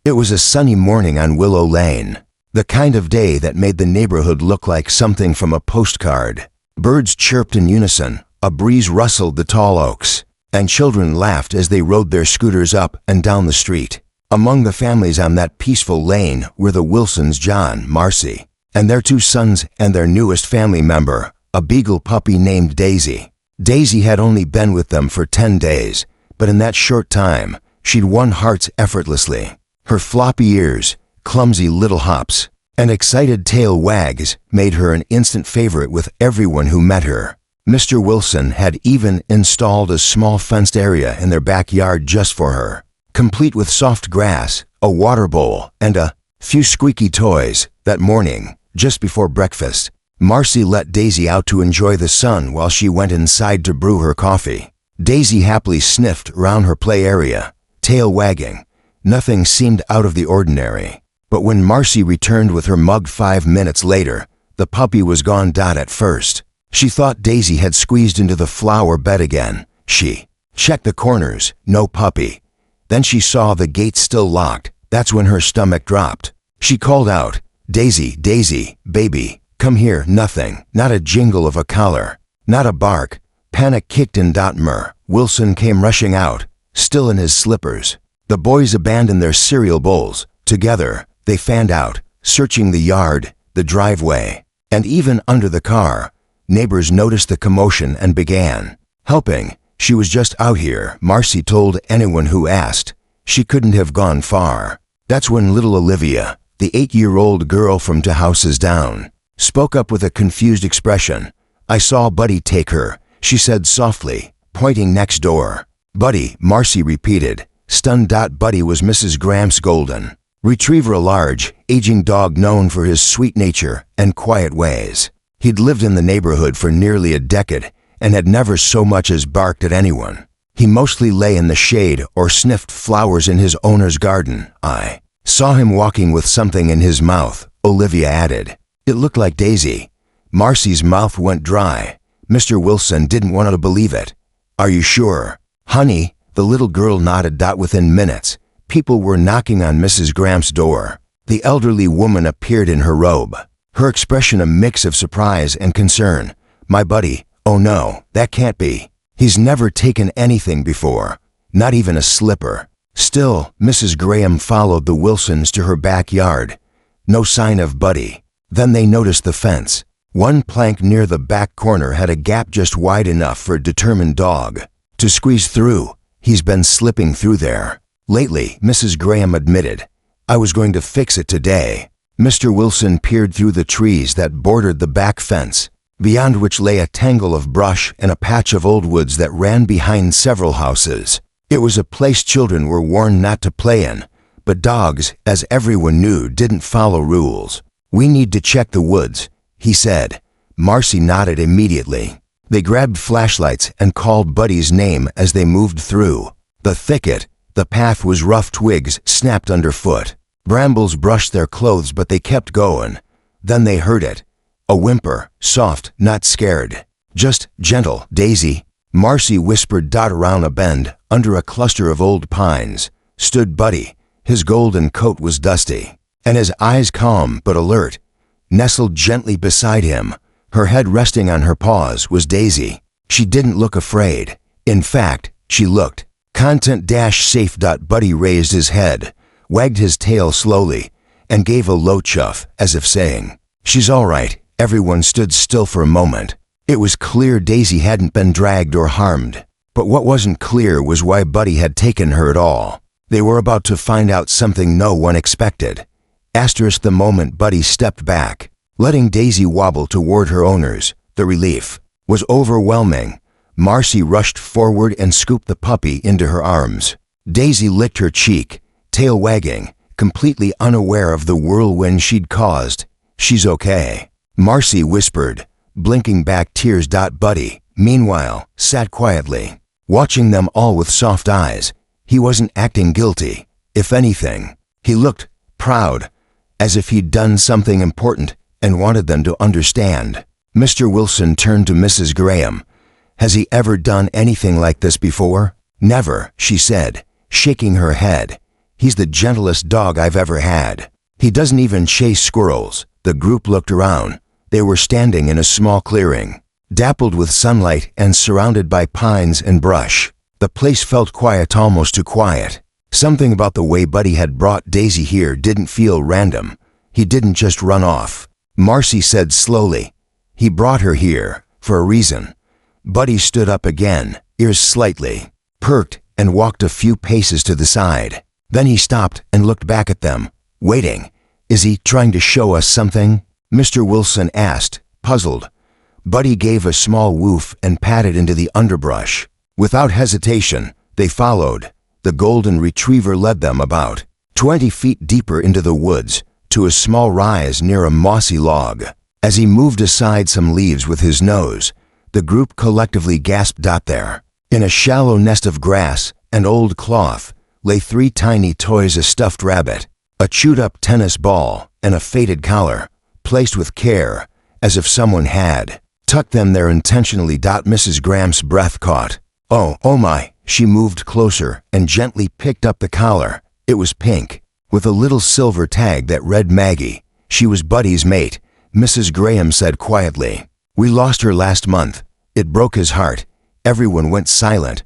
It was a sunny morning on Willow Lane, the kind of day that made the neighborhood look like something from a postcard. Birds chirped in unison, a breeze rustled the tall oaks, and children laughed as they rode their scooters up and down the street. Among the families on that peaceful lane were the Wilsons, John, Marcy, and their 2 sons and their newest family member, a beagle puppy named Daisy. Daisy had only been with them for 10 days, but in that short time, she'd won hearts effortlessly. Her floppy ears, clumsy little hops, and excited tail wags made her an instant favorite with everyone who met her. Mr. Wilson had even installed a small fenced area in their backyard just for her, complete with soft grass, a water bowl, and a few squeaky toys. That morning, just before breakfast, Marcy let Daisy out to enjoy the sun while she went inside to brew her coffee. Daisy happily sniffed around her play area, tail wagging. Nothing seemed out of the ordinary. But when Marcy returned with her mug 5 minutes later, the puppy was gone. At first, she thought Daisy had squeezed into the flower bed again. She checked the corners, no puppy. Then she saw the gate still locked. That's when her stomach dropped. She called out, "Daisy, Daisy, baby, come here." Nothing, not a jingle of a collar, not a bark. Panic kicked in. Wilson came rushing out, still in his slippers. The boys abandoned their cereal bowls. Together, they fanned out, searching the yard, the driveway, and even under the car. Neighbors noticed the commotion and began helping. She was just out here, Marcy told anyone who asked. She couldn't have gone far. That's when little Olivia, the 8-year-old girl from 2 houses down, spoke up with a confused expression. "I saw Buddy take her," she said softly, pointing next door. "Buddy," Marcy repeated, stunned. Buddy was Mrs. Gramps' golden retriever, a large, aging dog known for his sweet nature and quiet ways. He'd lived in the neighborhood for nearly a decade and had never so much as barked at anyone. He mostly lay in the shade or sniffed flowers in his owner's garden. "I saw him walking with something in his mouth," Olivia added. "It looked like Daisy." Marcy's mouth went dry. Mr. Wilson didn't want to believe it. "Are you sure?" "Honey," the little girl nodded. Within minutes, people were knocking on Mrs. Gramps' door. The elderly woman appeared in her robe, her expression a mix of surprise and concern. "My Buddy, oh no, that can't be. He's never taken anything before, not even a slipper." Still, Mrs. Graham followed the Wilsons to her backyard. No sign of Buddy. Then they noticed the fence. One plank near the back corner had a gap just wide enough for a determined dog to squeeze through. "He's been slipping through there lately," Mrs. Graham admitted. "I was going to fix it today." Mr. Wilson peered through the trees that bordered the back fence, beyond which lay a tangle of brush and a patch of old woods that ran behind several houses. It was a place children were warned not to play in, but dogs, as everyone knew, didn't follow rules. "We need to check the woods," he said. Marcy nodded immediately. They grabbed flashlights and called Buddy's name as they moved through the thicket. The path was rough, twigs snapped underfoot. Brambles brushed their clothes, but they kept going. Then they heard it. A whimper, soft, not scared, just gentle. "Daisy," Marcy whispered. Around a bend, under a cluster of old pines, stood Buddy. His golden coat was dusty, and his eyes calm but alert. Nestled gently beside him, her head resting on her paws, was Daisy. She didn't look afraid. In fact, she looked content-safe. Buddy raised his head, wagged his tail slowly, and gave a low chuff, as if saying, "She's all right." Everyone stood still for a moment. It was clear Daisy hadn't been dragged or harmed. But what wasn't clear was why Buddy had taken her at all. They were about to find out something no one expected. The moment Buddy stepped back, letting Daisy wobble toward her owners, the relief was overwhelming. Marcy rushed forward and scooped the puppy into her arms. Daisy licked her cheek, tail wagging, completely unaware of the whirlwind she'd caused. "She's okay," Marcy whispered, blinking back tears. Buddy, meanwhile, sat quietly, watching them all with soft eyes. He wasn't acting guilty. If anything, he looked proud, as if he'd done something important and wanted them to understand. Mr. Wilson turned to Mrs. Graham. "Has he ever done anything like this before?" "Never," she said, shaking her head. He's the gentlest dog I've ever had. He doesn't even chase squirrels." The group looked around. They were standing in a small clearing, dappled with sunlight and surrounded by pines and brush. The place felt quiet, almost too quiet. Something about the way Buddy had brought Daisy here didn't feel random. He didn't just run off. Marcy said slowly, "He brought her here for a reason." Buddy stood up again, ears slightly perked, and walked a few paces to the side. Then he stopped and looked back at them, waiting. "Is he trying to show us something?" Mr. Wilson asked, puzzled. Buddy gave a small woof and padded into the underbrush. Without hesitation, they followed. The golden retriever led them about 20 feet deeper into the woods, to a small rise near a mossy log. As he moved aside some leaves with his nose, the group collectively gasped. There, in a shallow nest of grass and old cloth, lay 3 tiny toys: a stuffed rabbit, a chewed-up tennis ball, and a faded collar, placed with care, as if someone had tucked them there intentionally. Mrs. Graham's breath caught. Oh my!" She moved closer and gently picked up the collar. It was pink, with a little silver tag that read Maggie. She was Buddy's mate, Mrs. Graham said quietly. "We lost her last month. It broke his heart." Everyone went silent.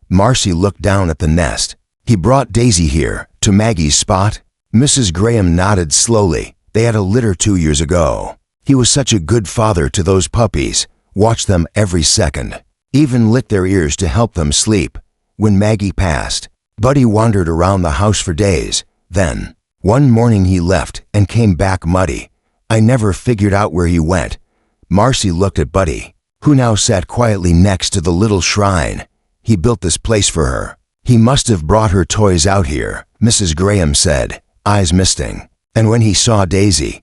Marcy looked down at the nest. "He brought Daisy here, to Maggie's spot?" Mrs. Graham nodded slowly. "They had a litter 2 years ago. He was such a good father to those puppies, watched them every second, even lit their ears to help them sleep. When Maggie passed, Buddy wandered around the house for days. Then, one morning he left and came back muddy. I never figured out where he went." Marcy looked at Buddy, who now sat quietly next to the little shrine. "He built this place for her. He must have brought her toys out here," Mrs. Graham said, eyes misting. "And when he saw Daisy,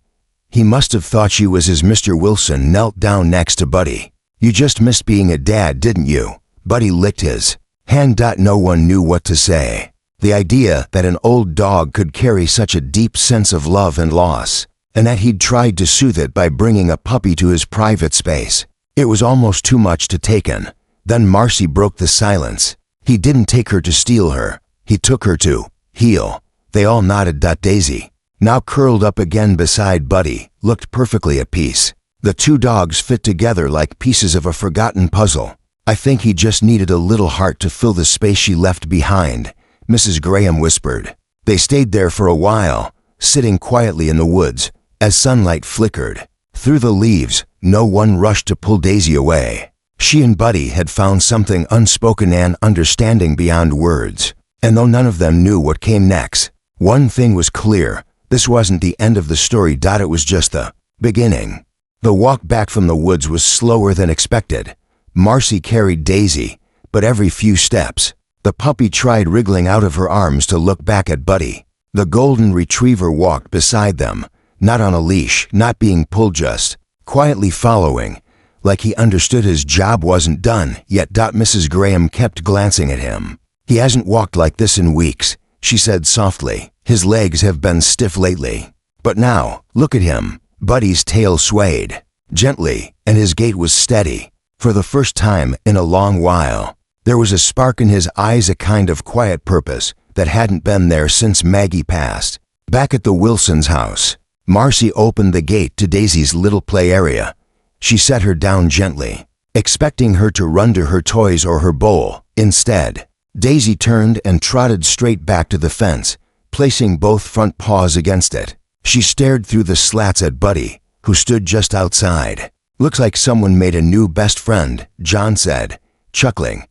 he must have thought she was his." Mr. Wilson knelt down next to Buddy. "You just missed being a dad, didn't you?" Buddy licked his hand. No one knew what to say. The idea that an old dog could carry such a deep sense of love and loss, and that he'd tried to soothe it by bringing a puppy to his private space. It was almost too much to take in. Then Marcy broke the silence. "He didn't take her to steal her. He took her to heal." They all nodded. Daisy, now curled up again beside Buddy, looked perfectly at peace. The 2 dogs fit together like pieces of a forgotten puzzle. "I think he just needed a little heart to fill the space she left behind," Mrs. Graham whispered. They stayed there for a while, sitting quietly in the woods. As sunlight flickered through the leaves, no one rushed to pull Daisy away. She and Buddy had found something unspoken and understanding beyond words. And though none of them knew what came next, one thing was clear: this wasn't the end of the story. It was just the beginning. The walk back from the woods was slower than expected. Marcy carried Daisy, but every few steps, the puppy tried wriggling out of her arms to look back at Buddy. The golden retriever walked beside them, not on a leash, not being pulled, just quietly following, like he understood his job wasn't done yet. Mrs. Graham kept glancing at him. "He hasn't walked like this in weeks," she said softly. "His legs have been stiff lately. But now, look at him." Buddy's tail swayed gently, and his gait was steady. For the first time in a long while, there was a spark in his eyes, a kind of quiet purpose that hadn't been there since Maggie passed. Back at the Wilsons' house, Marcy opened the gate to Daisy's little play area. She set her down gently, expecting her to run to her toys or her bowl. Instead, Daisy turned and trotted straight back to the fence, placing both front paws against it. She stared through the slats at Buddy, who stood just outside. "Looks like someone made a new best friend," John said, chuckling.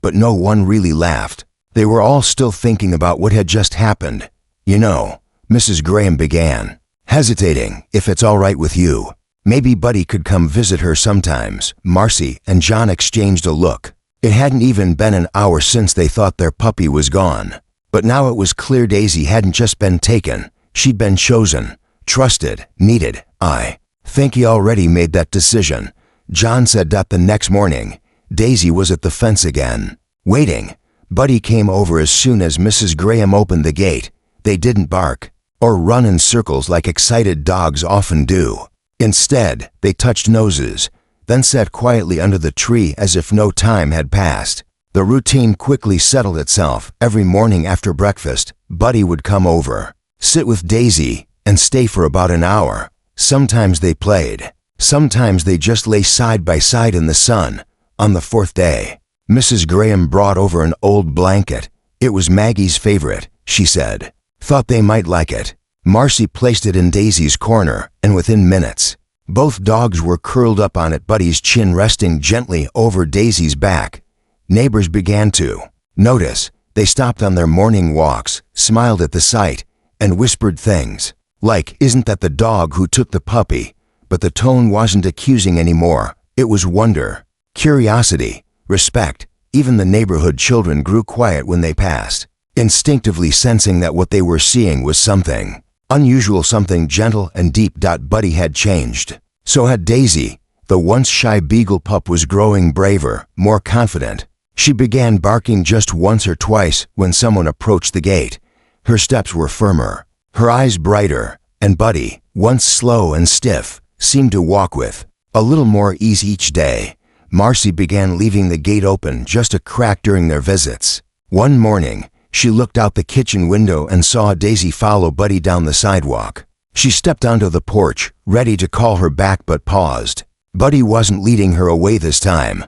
But no one really laughed. They were all still thinking about what had just happened. "You know," Mrs. Graham began, hesitating, "if it's all right with you, maybe Buddy could come visit her sometimes." Marcy and John exchanged a look. It hadn't even been an hour since they thought their puppy was gone. But now it was clear Daisy hadn't just been taken. She'd been chosen, trusted, needed. "I think he already made that decision," John said. The next morning, Daisy was at the fence again, waiting. Buddy came over as soon as Mrs. Graham opened the gate. They didn't bark or run in circles like excited dogs often do. Instead, they touched noses, then sat quietly under the tree as if no time had passed. The routine quickly settled itself. Every morning after breakfast, Buddy would come over, sit with Daisy, and stay for about an hour. Sometimes they played. Sometimes they just lay side by side in the sun. On the fourth day, Mrs. Graham brought over an old blanket. It was Maggie's favorite, she said. Thought they might like it. Marcy placed it in Daisy's corner, and within minutes, both dogs were curled up on it, Buddy's chin resting gently over Daisy's back. Neighbors began to notice. They stopped on their morning walks, smiled at the sight, and whispered things like, "Isn't that the dog who took the puppy?" But the tone wasn't accusing anymore. It was wonder, curiosity, respect. Even the neighborhood children grew quiet when they passed, instinctively sensing that what they were seeing was something unusual, something gentle and deep. Buddy had changed. So had Daisy. The once shy beagle pup was growing braver, more confident. She began barking just once or twice when someone approached the gate. Her steps were firmer, her eyes brighter, and Buddy, once slow and stiff, seemed to walk with a little more ease each day. Marcy began leaving the gate open just a crack during their visits. One morning, she looked out the kitchen window and saw Daisy follow Buddy down the sidewalk. She stepped onto the porch, ready to call her back, but paused. Buddy wasn't leading her away this time.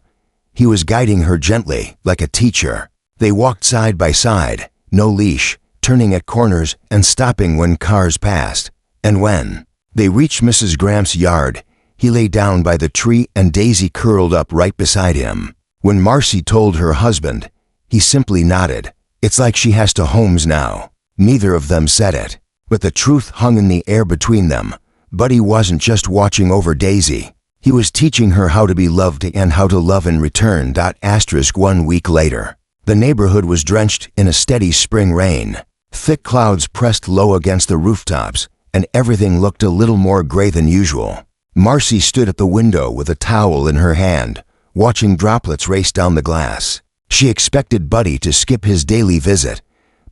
He was guiding her gently, like a teacher. They walked side by side, no leash, turning at corners and stopping when cars passed. And when they reached Mrs. Graham's yard, he lay down by the tree and Daisy curled up right beside him. When Marcy told her husband, he simply nodded. It's like she has to Holmes now. Neither of them said it, but the truth hung in the air between them. Buddy wasn't just watching over Daisy. He was teaching her how to be loved and how to love in return. 1 week later, the neighborhood was drenched in a steady spring rain. Thick clouds pressed low against the rooftops, and everything looked a little more gray than usual. Marcy stood at the window with a towel in her hand, watching droplets race down the glass. She expected Buddy to skip his daily visit,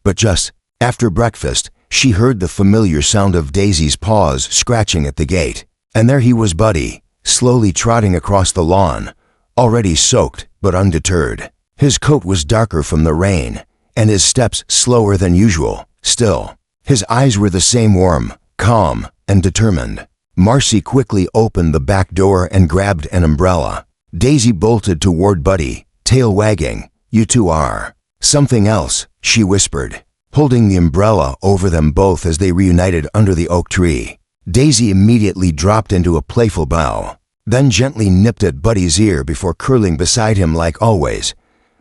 but just after breakfast, she heard the familiar sound of Daisy's paws scratching at the gate. And there he was, Buddy, slowly trotting across the lawn, already soaked but undeterred. His coat was darker from the rain, and his steps slower than usual. Still, his eyes were the same, warm, calm, and determined. Marcy quickly opened the back door and grabbed an umbrella. Daisy bolted toward Buddy, tail wagging. "You two are something else," she whispered, holding the umbrella over them both as they reunited under the oak tree. Daisy immediately dropped into a playful bow, then gently nipped at Buddy's ear before curling beside him like always.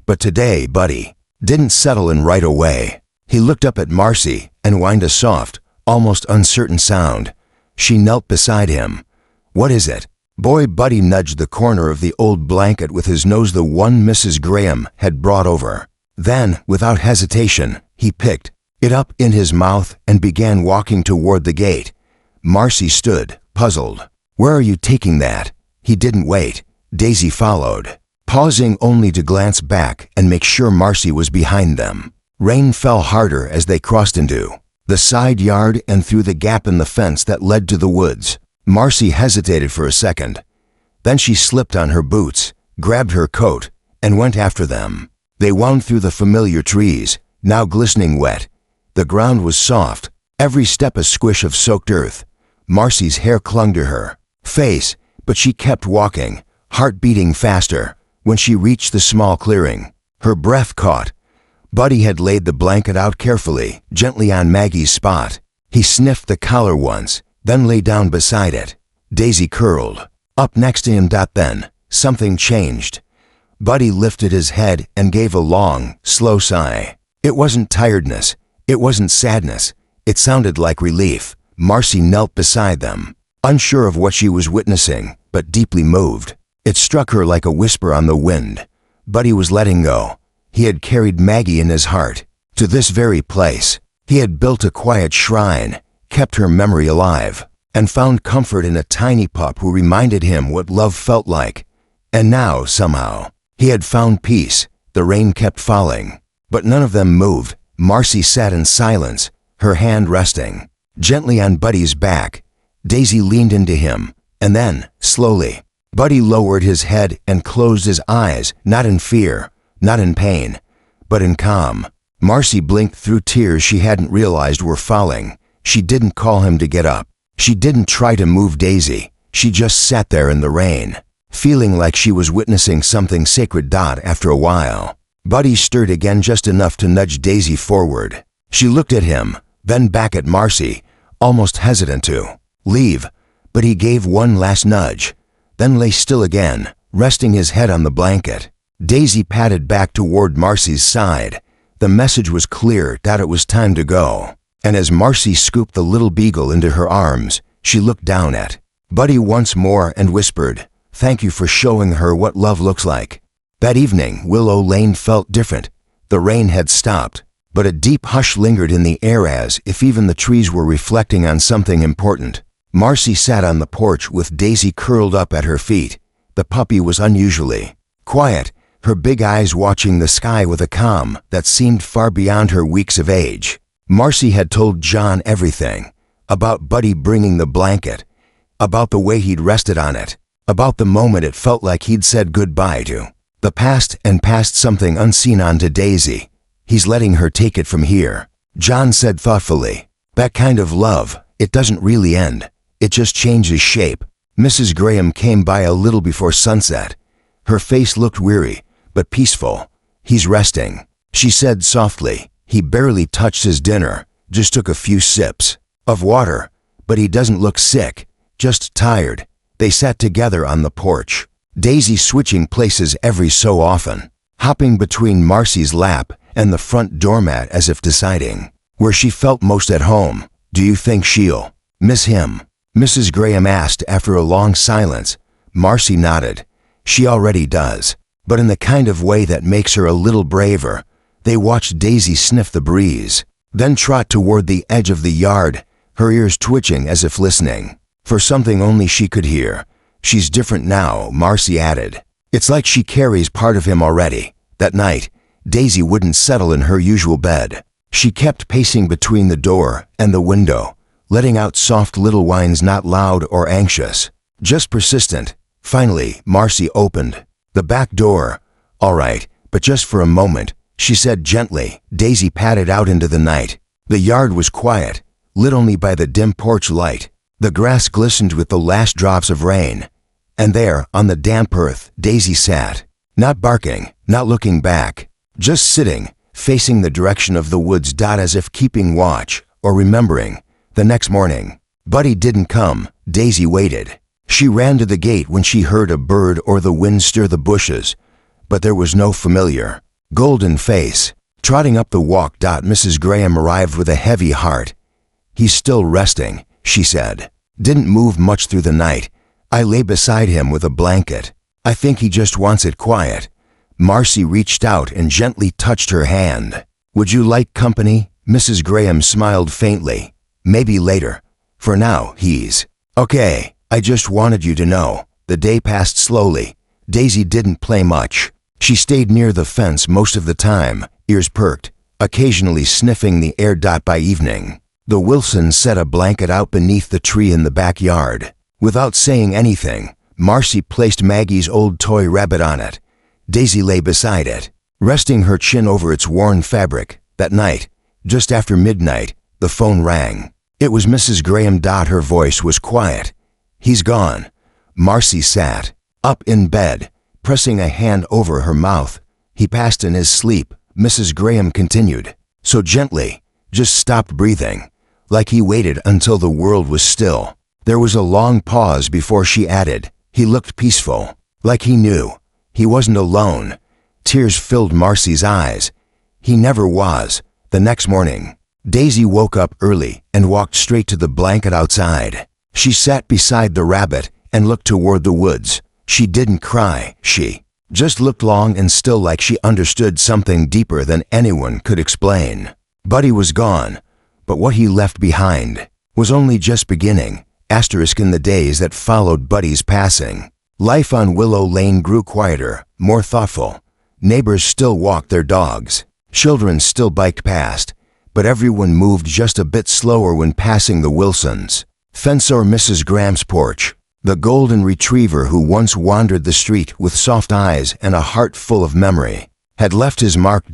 But today, Buddy didn't settle in right away. He looked up at Marcy and whined a soft, almost uncertain sound. She knelt beside him. "What is it?" Boy, Buddy nudged the corner of the old blanket with his nose, the one Mrs. Graham had brought over. Then, without hesitation, he picked it up in his mouth and began walking toward the gate. Marcy stood, puzzled. "Where are you taking that?" He didn't wait. Daisy followed, pausing only to glance back and make sure Marcy was behind them. Rain fell harder as they crossed into the side yard and through the gap in the fence that led to the woods. Marcy hesitated for a second. Then she slipped on her boots, grabbed her coat, and went after them. They wound through the familiar trees, now glistening wet. The ground was soft, every step a squish of soaked earth. Marcy's hair clung to her face, but she kept walking, heart beating faster. When she reached the small clearing, her breath caught. Buddy had laid the blanket out carefully, gently on Maggie's spot. He sniffed the collar once, then lay down beside it. Daisy curled up next to him. Then, something changed. Buddy lifted his head and gave a long, slow sigh. It wasn't tiredness. It wasn't sadness. It sounded like relief. Marcy knelt beside them, unsure of what she was witnessing, but deeply moved. It struck her like a whisper on the wind. Buddy was letting go. He had carried Maggie in his heart to this very place. He had built a quiet shrine, kept her memory alive, and found comfort in a tiny pup who reminded him what love felt like. And now, somehow, he had found peace. The rain kept falling, but none of them moved. Marcy sat in silence, her hand resting gently on Buddy's back. Daisy leaned into him, and then, slowly, Buddy lowered his head and closed his eyes, not in fear, not in pain, but in calm. Marcy blinked through tears she hadn't realized were falling. She didn't call him to get up. She didn't try to move Daisy. She just sat there in the rain, feeling like she was witnessing something sacred. After a while, Buddy stirred again just enough to nudge Daisy forward. She looked at him, then back at Marcy, almost hesitant to leave, but he gave one last nudge, then lay still again, resting his head on the blanket. Daisy padded back toward Marcy's side. The message was clear that it was time to go, and as Marcy scooped the little beagle into her arms, she looked down at Buddy once more and whispered, "Thank you for showing her what love looks like." That evening, Willow Lane felt different. The rain had stopped, but a deep hush lingered in the air as if even the trees were reflecting on something important. Marcy sat on the porch with Daisy curled up at her feet. The puppy was unusually quiet, her big eyes watching the sky with a calm that seemed far beyond her weeks of age. Marcy had told John everything, about Buddy bringing the blanket, about the way he'd rested on it, about the moment it felt like he'd said goodbye to the past and passed something unseen on to Daisy. "He's letting her take it from here," John said thoughtfully. "That kind of love, it doesn't really end. It just changes shape." Mrs. Graham came by a little before sunset. Her face looked weary, but peaceful. "He's resting," she said softly. "He barely touched his dinner, just took a few sips of water, but he doesn't look sick, just tired." They sat together on the porch, Daisy switching places every so often, hopping between Marcy's lap and the front doormat as if deciding where she felt most at home. "Do you think she'll miss him?" Mrs. Graham asked after a long silence. Marcy nodded. "She already does, but in the kind of way that makes her a little braver." They watched Daisy sniff the breeze, then trot toward the edge of the yard, her ears twitching as if listening for something only she could hear. "She's different now," Marcy added. "It's like she carries part of him already." That night, Daisy wouldn't settle in her usual bed. She kept pacing between the door and the window, letting out soft little whines, not loud or anxious, just persistent. Finally, Marcy opened the back door. "All right, but just for a moment," she said gently. Daisy padded out into the night. The yard was quiet, lit only by the dim porch light. The grass glistened with the last drops of rain. And there, on the damp earth, Daisy sat, not barking, not looking back, just sitting, facing the direction of the woods. As if keeping watch, or remembering. The next morning, Buddy didn't come. Daisy waited. She ran to the gate when she heard a bird or the wind stir the bushes, but there was no familiar, golden face trotting up the walk. Mrs. Graham arrived with a heavy heart. "He's still resting," she said. "Didn't move much through the night. I lay beside him with a blanket. I think he just wants it quiet." Marcy reached out and gently touched her hand. "Would you like company?" Mrs. Graham smiled faintly. "Maybe later. For now, he's okay. I just wanted you to know." The day passed slowly. Daisy didn't play much. She stayed near the fence most of the time, ears perked, occasionally sniffing the air. By evening, the Wilsons set a blanket out beneath the tree in the backyard. Without saying anything, Marcy placed Maggie's old toy rabbit on it. Daisy lay beside it, resting her chin over its worn fabric. That night, just after midnight, the phone rang. It was Mrs. Graham. Her voice was quiet. "He's gone." Marcy sat up in bed, pressing a hand over her mouth. "He passed in his sleep," Mrs. Graham continued, so gently, just stopped breathing, like he waited until the world was still. There was a long pause before she added, "He looked peaceful, like he knew he wasn't alone." Tears filled Marcy's eyes. He never was. The next morning, Daisy woke up early and walked straight to the blanket outside. She sat beside the rabbit and looked toward the woods. She didn't cry, she just looked long and still, like she understood something deeper than anyone could explain. Buddy was gone, but what he left behind was only just beginning. In the days that followed Buddy's passing, life on Willow Lane grew quieter, more thoughtful. Neighbors still walked their dogs. Children still biked past, but everyone moved just a bit slower when passing the Wilsons' fence or Mrs. Graham's porch. The golden retriever who once wandered the street with soft eyes and a heart full of memory had left his mark.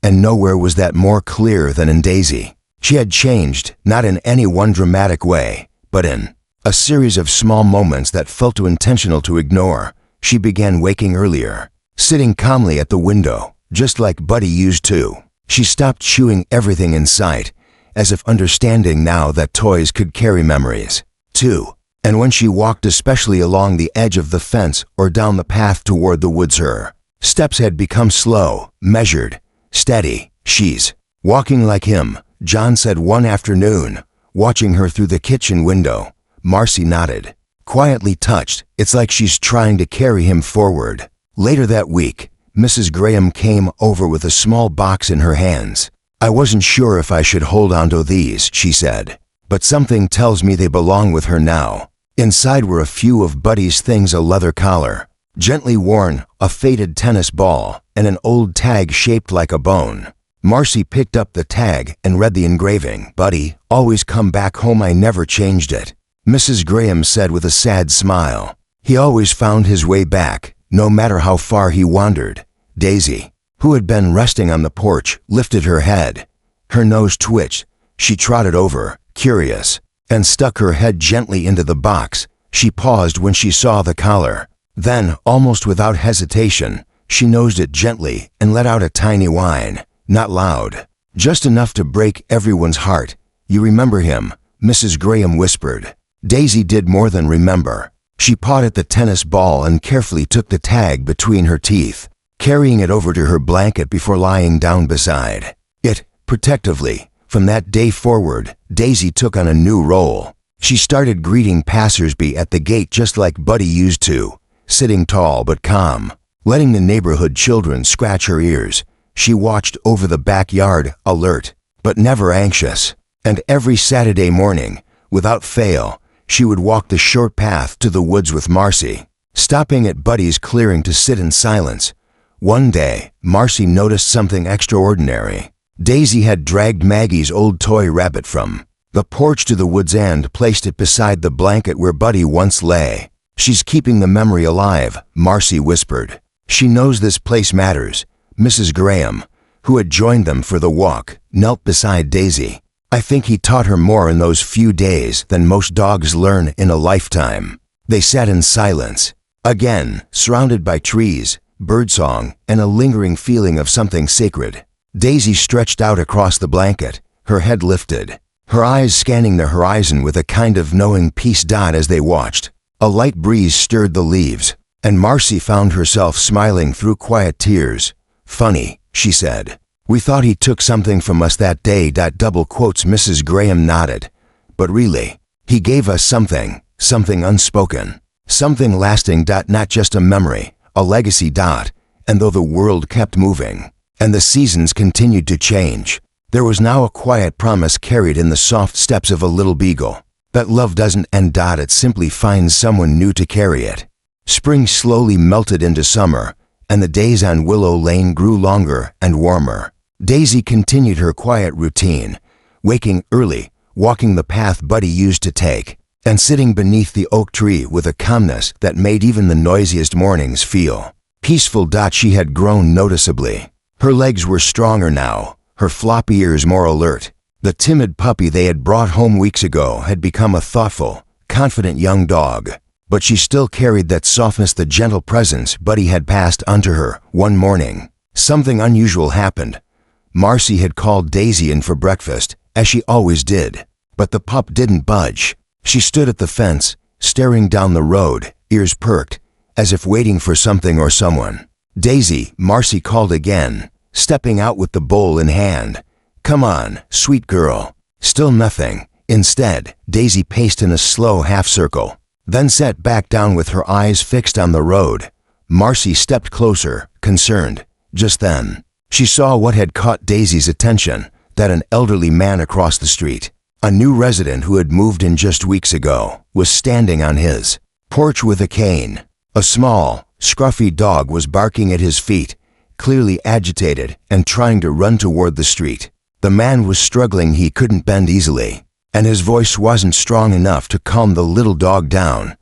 and nowhere was that more clear than in Daisy. She had changed, not in any one dramatic way, but in a series of small moments that felt too intentional to ignore. She began waking earlier, sitting calmly at the window, just like Buddy used to. She stopped chewing everything in sight, as if understanding now that toys could carry memories, too. And when she walked, especially along the edge of the fence or down the path toward the woods, her steps had become slow, measured, steady. "She's walking like him," John said one afternoon, watching her through the kitchen window. Marcy nodded, quietly touched. "It's like she's trying to carry him forward." Later that week, Mrs. Graham came over with a small box in her hands. "I wasn't sure if I should hold onto these," she said, "but something tells me they belong with her now." Inside were a few of Buddy's things: a leather collar, gently worn, a faded tennis ball, and an old tag shaped like a bone. Marcy picked up the tag and read the engraving. "Buddy, always come back home. I never changed it," Mrs. Graham said with a sad smile. "He always found his way back, no matter how far he wandered." Daisy, who had been resting on the porch, lifted her head. Her nose twitched. She trotted over, curious, and stuck her head gently into the box. She paused when she saw the collar. Then, almost without hesitation, she nosed it gently and let out a tiny whine. Not loud, just enough to break everyone's heart. "You remember him?" Mrs. Graham whispered. Daisy did more than remember. She pawed at the tennis ball and carefully took the tag between her teeth, carrying it over to her blanket before lying down beside it, protectively. From that day forward, Daisy took on a new role. She started greeting passersby at the gate just like Buddy used to, sitting tall but calm, letting the neighborhood children scratch her ears. She watched over the backyard, alert, but never anxious. And every Saturday morning, without fail, she would walk the short path to the woods with Marcy, stopping at Buddy's clearing to sit in silence. One day, Marcy noticed something extraordinary. Daisy had dragged Maggie's old toy rabbit from the porch to the wood's end, placed it beside the blanket where Buddy once lay. "She's keeping the memory alive," Marcy whispered. "She knows this place matters." Mrs. Graham, who had joined them for the walk, knelt beside Daisy. "I think he taught her more in those few days than most dogs learn in a lifetime." They sat in silence, again surrounded by trees, birdsong, and a lingering feeling of something sacred. Daisy stretched out across the blanket, her head lifted, her eyes scanning the horizon with a kind of knowing peace. As they watched, a light breeze stirred the leaves, and Marcy found herself smiling through quiet tears. "Funny," she said. "We thought he took something from us that day." Double quotes. Mrs. Graham nodded. "But really, he gave us something unspoken, something lasting. Not just a memory, a legacy. And though the world kept moving, and the seasons continued to change, there was now a quiet promise carried in the soft steps of a little beagle, that love doesn't end. It simply finds someone new to carry it." Spring slowly melted into summer, and the days on Willow Lane grew longer and warmer. Daisy continued her quiet routine, waking early, walking the path Buddy used to take, and sitting beneath the oak tree with a calmness that made even the noisiest mornings feel peaceful. She had grown noticeably. Her legs were stronger now, her floppy ears more alert. The timid puppy they had brought home weeks ago had become a thoughtful, confident young dog. But she still carried that softness, the gentle presence Buddy had passed onto her. One morning, something unusual happened. Marcy had called Daisy in for breakfast, as she always did, but the pup didn't budge. She stood at the fence, staring down the road, ears perked, as if waiting for something or someone. "Daisy," Marcy called again, stepping out with the bowl in hand. "Come on, sweet girl." Still nothing. Instead, Daisy paced in a slow half-circle, then sat back down with her eyes fixed on the road. Marcy stepped closer, concerned. Just then, she saw what had caught Daisy's attention, that an elderly man across the street, a new resident who had moved in just weeks ago, was standing on his porch with a cane. A small, scruffy dog was barking at his feet, clearly agitated and trying to run toward the street. The man was struggling. He couldn't bend easily, and his voice wasn't strong enough to calm the little dog down.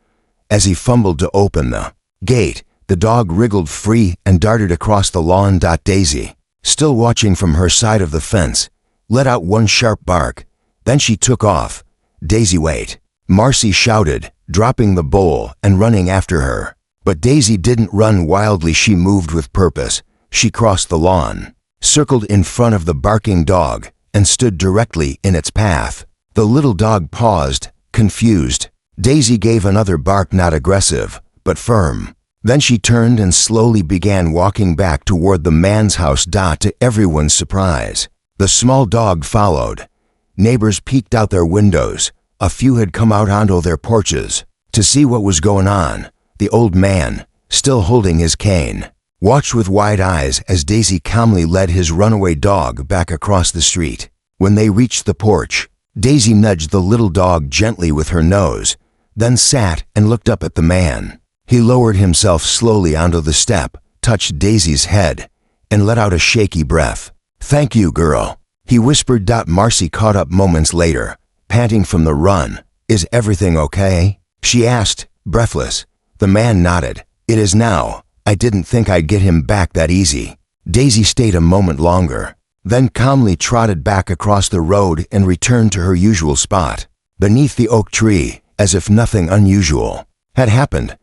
As he fumbled to open the gate, the dog wriggled free and darted across the lawn. Daisy still watching from her side of the fence, let out one sharp bark. Then she took off. "Daisy, wait!" Marcy shouted, dropping the bowl and running after her. But Daisy didn't run wildly. She moved with purpose. She crossed the lawn, circled in front of the barking dog, and stood directly in its path. The little dog paused, confused. Daisy gave another bark, not aggressive, but firm. Then she turned and slowly began walking back toward the man's house. To everyone's surprise, the small dog followed. Neighbors peeked out their windows. A few had come out onto their porches to see what was going on. The old man, still holding his cane, watched with wide eyes as Daisy calmly led his runaway dog back across the street. When they reached the porch, Daisy nudged the little dog gently with her nose, then sat and looked up at the man. He lowered himself slowly onto the step, touched Daisy's head, and let out a shaky breath. "Thank you, girl," he whispered. Marcy caught up moments later, panting from the run. "Is everything okay?" she asked, breathless. The man nodded. "It is now. I didn't think I'd get him back that easy." Daisy stayed a moment longer, then calmly trotted back across the road and returned to her usual spot, beneath the oak tree, as if nothing unusual had happened.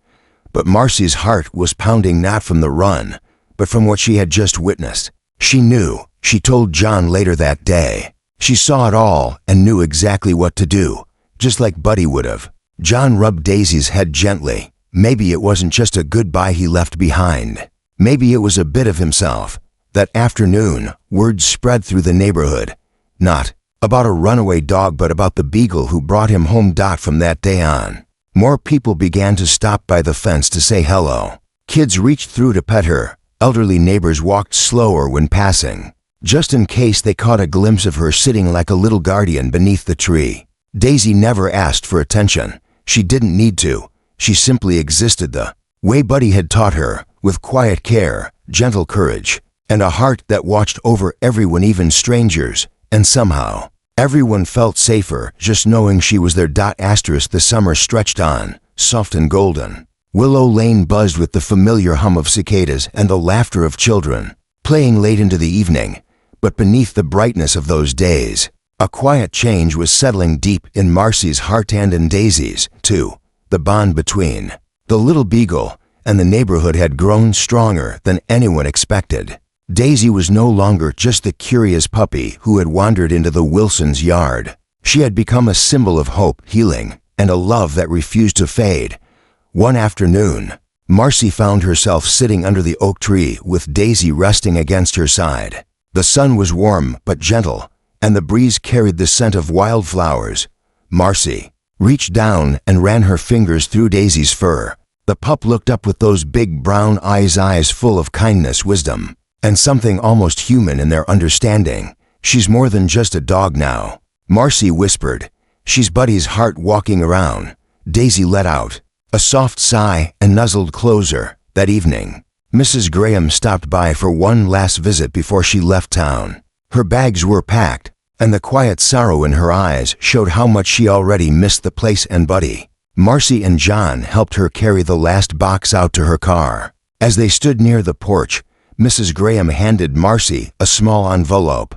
But Marcy's heart was pounding, not from the run, but from what she had just witnessed. She knew, she told John later that day. She saw it all and knew exactly what to do, just like Buddy would have. John rubbed Daisy's head gently. Maybe it wasn't just a goodbye he left behind. Maybe it was a bit of himself. That afternoon, word spread through the neighborhood. Not about a runaway dog, but about the beagle who brought him home. From that day on, more people began to stop by the fence to say hello. Kids reached through to pet her. Elderly neighbors walked slower when passing, just in case they caught a glimpse of her sitting like a little guardian beneath the tree. Daisy never asked for attention. She didn't need to. She simply existed the way Buddy had taught her, with quiet care, gentle courage, and a heart that watched over everyone, even strangers. And somehow, everyone felt safer just knowing she was there. The summer stretched on, soft and golden. Willow Lane buzzed with the familiar hum of cicadas and the laughter of children, playing late into the evening. But beneath the brightness of those days, a quiet change was settling deep in Marcy's heart and in Daisy's, too. The bond between the little beagle and the neighborhood had grown stronger than anyone expected. Daisy was no longer just the curious puppy who had wandered into the Wilsons' yard. She had become a symbol of hope, healing, and a love that refused to fade. One afternoon, Marcy found herself sitting under the oak tree with Daisy resting against her side. The sun was warm but gentle, and the breeze carried the scent of wildflowers. Marcy reached down and ran her fingers through Daisy's fur. The pup looked up with those big brown eyes full of kindness, wisdom, and something almost human in their understanding. "She's more than just a dog now," Marcy whispered. "She's Buddy's heart walking around." Daisy let out a soft sigh and nuzzled closer. That evening, Mrs. Graham stopped by for one last visit before she left town. Her bags were packed, and the quiet sorrow in her eyes showed how much she already missed the place and Buddy. Marcy and John helped her carry the last box out to her car. As they stood near the porch, Mrs. Graham handed Marcy a small envelope.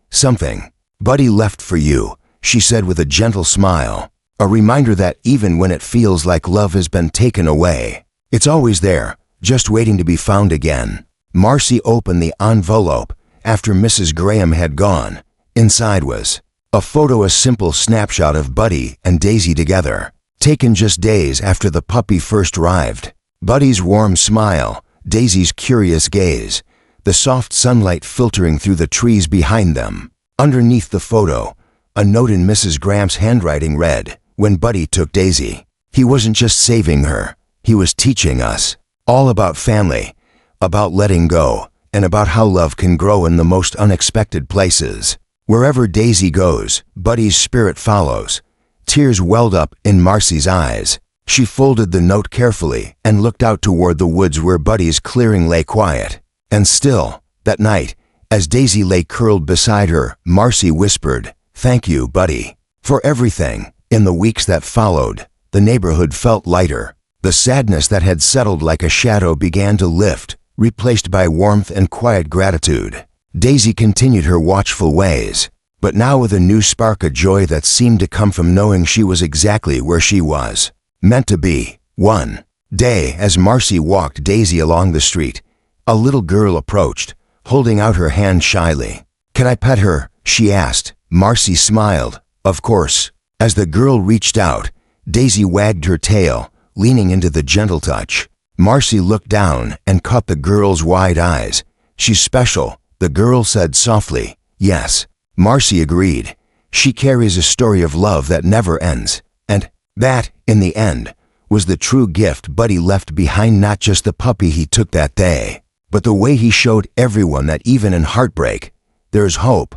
"Something Buddy left for you," she said with a gentle smile. "A reminder that even when it feels like love has been taken away, it's always there, just waiting to be found again." Marcy opened the envelope after Mrs. Graham had gone. Inside was a photo, a simple snapshot of Buddy and Daisy together, taken just days after the puppy first arrived. Buddy's warm smile, Daisy's curious gaze, the soft sunlight filtering through the trees behind them. Underneath the photo, a note in Mrs. Graham's handwriting read, "When Buddy took Daisy, he wasn't just saving her, he was teaching us all about family, about letting go, and about how love can grow in the most unexpected places. Wherever Daisy goes, Buddy's spirit follows." Tears welled up in Marcy's eyes. She folded the note carefully and looked out toward the woods where Buddy's clearing lay quiet and still. That night, as Daisy lay curled beside her, Marcy whispered, "Thank you, Buddy, for everything." In the weeks that followed, the neighborhood felt lighter. The sadness that had settled like a shadow began to lift, replaced by warmth and quiet gratitude. Daisy continued her watchful ways, but now with a new spark of joy that seemed to come from knowing she was exactly where she was meant to be. One day, as Marcy walked Daisy along the street, a little girl approached, holding out her hand shyly. "Can I pet her?" she asked. Marcy smiled. "Of course." As the girl reached out, Daisy wagged her tail, leaning into the gentle touch. Marcy looked down and caught the girl's wide eyes. "She's special," the girl said softly. "Yes," Marcy agreed. "She carries a story of love that never ends." And that, in the end, was the true gift Buddy left behind, not just the puppy he took that day, but the way he showed everyone that even in heartbreak, there's hope.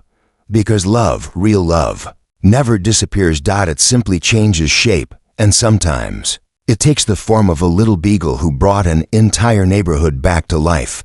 Because love, real love, never disappears. It simply changes shape, and sometimes it takes the form of a little beagle who brought an entire neighborhood back to life.